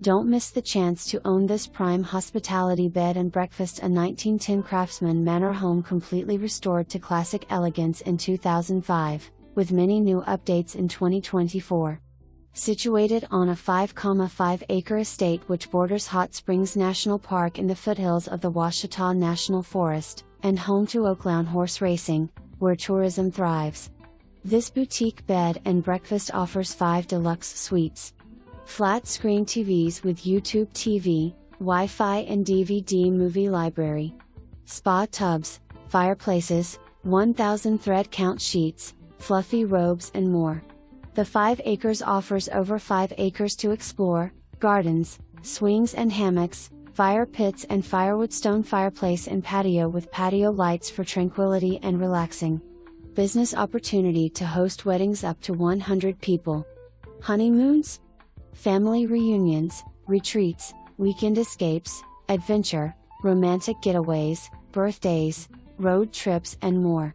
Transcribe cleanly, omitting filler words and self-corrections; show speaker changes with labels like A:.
A: Don't miss the chance to own this prime hospitality bed and breakfast, a 1910 Craftsman manor home completely restored to classic elegance in 2005, with many new updates in 2024. Situated on a 5,5-acre estate which borders Hot Springs National Park in the foothills of the Ouachita National Forest, and home to Oaklawn Horse Racing, where tourism thrives. This boutique bed and breakfast offers 5 deluxe suites. Flat-screen TVs with YouTube TV, Wi-Fi and DVD movie library. Spa tubs, fireplaces, 1,000 thread count sheets, fluffy robes and more. The 5 acres offers over 5 acres to explore, gardens, swings and hammocks, fire pits and firewood, stone fireplace and patio with patio lights for tranquility and relaxing. Business opportunity to host weddings up to 100 people. Honeymoons? Family reunions, retreats, weekend escapes, adventure, romantic getaways, birthdays, road trips and more.